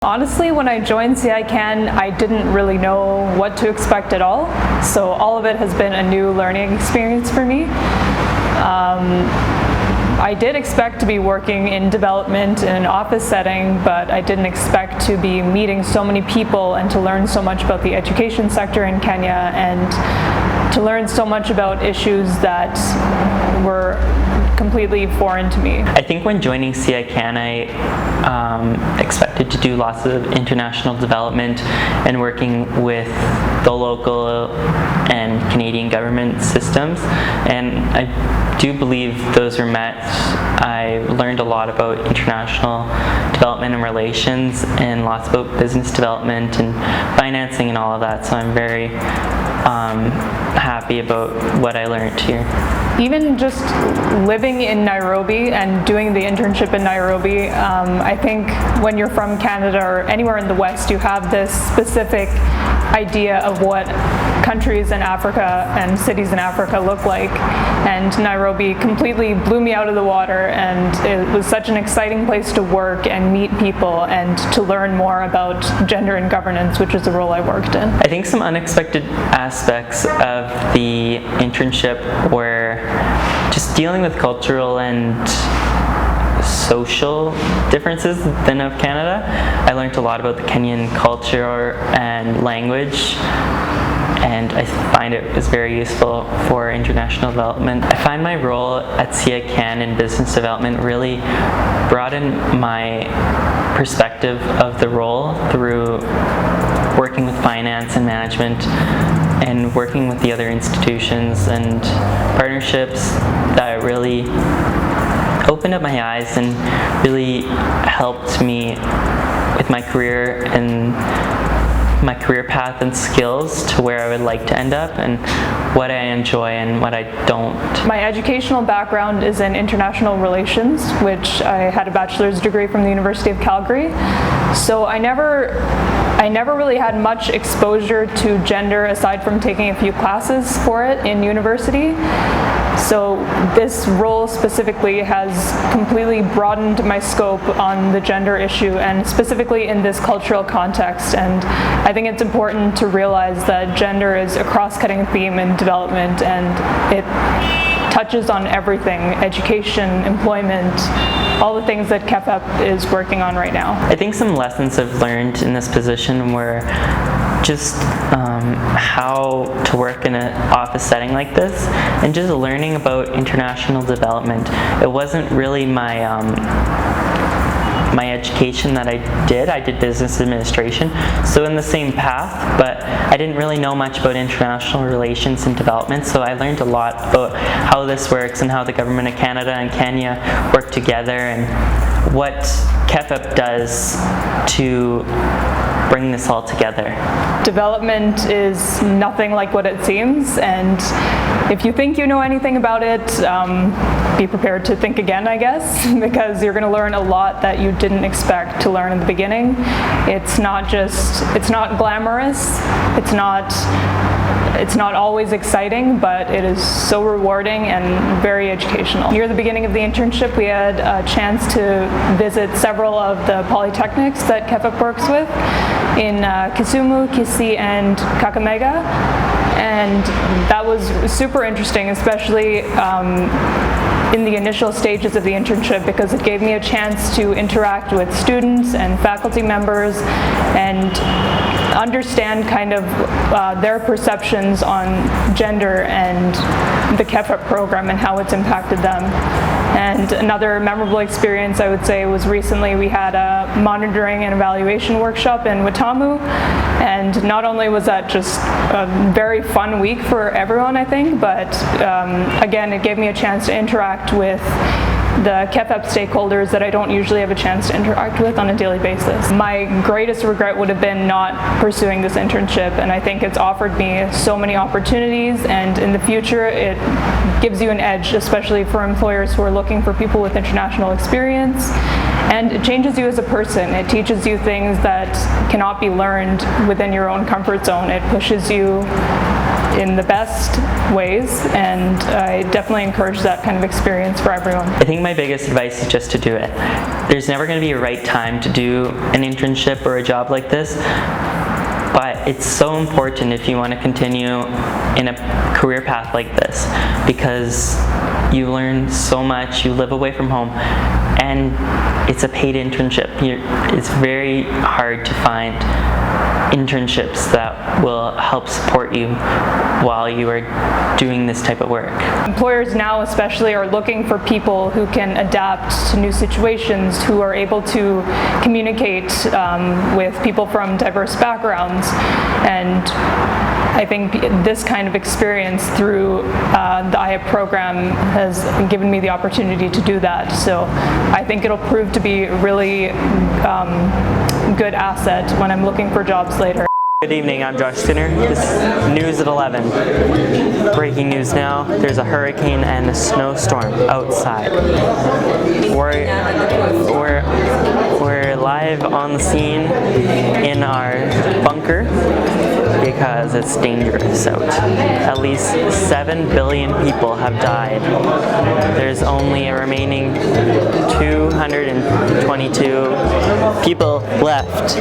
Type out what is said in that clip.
Honestly, when I joined CICan, I didn't really know what to expect at all. So all of it has been a new learning experience for me. I did expect to be working in development in an office setting, but I didn't expect to be meeting so many people and to learn so much about the education sector in Kenya and to learn so much about issues that were completely foreign to me. I think when joining CICan, I expected to do lots of international development and working with the local and Canadian government systems, and I do believe those were met. I learned a lot about international development and relations and lots about business development and financing and all of that, so I'm very happy about what I learned here. Even just living in Nairobi and doing the internship in Nairobi, I think when you're from Canada or anywhere in the West, you have this specific idea of what countries in Africa and cities in Africa look like, and Nairobi completely blew me out of the water, and it was such an exciting place to work and meet people and to learn more about gender and governance, which is the role I worked in. I think some unexpected aspects of the internship were just dealing with cultural and social differences than of Canada. I learned a lot about the Kenyan culture and language, and I find it is very useful for international development. I find my role at CICan in business development really broadened my perspective of the role through working with finance and management and working with the other institutions and partnerships that really opened up my eyes and really helped me with my career and my career path and skills to where I would like to end up and what I enjoy and what I don't. My educational background is in international relations, which I had a bachelor's degree from the University of Calgary. So I never really had much exposure to gender aside from taking a few classes for it in university. So this role specifically has completely broadened my scope on the gender issue, and specifically in this cultural context. And I think it's important to realize that gender is a cross-cutting theme in development, and it touches on everything: education, employment, all the things that KEFEP is working on right now. I think some lessons I've learned in this position were just how to work in an office setting like this, and just learning about international development. It wasn't really my education that I did business administration, so in the same path, but I didn't really know much about international relations and development, so I learned a lot about how this works and how the government of Canada and Kenya work together and what KEFEP does to bring this all together. Development is nothing like what it seems, and if you think you know anything about it, be prepared to think again, I guess, because you're going to learn a lot that you didn't expect to learn in the beginning. It's not glamorous, it's not always exciting, but it is so rewarding and very educational. Near the beginning of the internship, we had a chance to visit several of the polytechnics that KEFEP works with in Kisumu, Kisii, and Kakamega, and that was super interesting, especially in the initial stages of the internship, because it gave me a chance to interact with students and faculty members and understand kind of their perceptions on gender and the KEFEP program and how it's impacted them. And another memorable experience, I would say, was recently we had a monitoring and evaluation workshop in Watamu, and not only was that just a very fun week for everyone, I think, but again, it gave me a chance to interact with the KEFEP stakeholders that I don't usually have a chance to interact with on a daily basis. My greatest regret would have been not pursuing this internship, and I think it's offered me so many opportunities, and in the future it gives you an edge, especially for employers who are looking for people with international experience, and it changes you as a person. It teaches you things that cannot be learned within your own comfort zone. It pushes you in the best ways, and I definitely encourage that kind of experience for everyone. I think my biggest advice is just to do it. There's never going to be a right time to do an internship or a job like this, but it's so important if you want to continue in a career path like this, because you learn so much, you live away from home, and it's a paid internship. It's very hard to find internships that will help support you while you are doing this type of work. Employers now especially are looking for people who can adapt to new situations, who are able to communicate with people from diverse backgrounds, and I think this kind of experience through the IYIP program has given me the opportunity to do that. So I think it'll prove to be a really good asset when I'm looking for jobs later. Good evening, I'm Josh Stinner. This is News at 11. Breaking news now, there's a hurricane and a snowstorm outside. We're live on the scene in our bunker because it's dangerous out. At least 7 billion people have died. There's only a remaining 222 people left.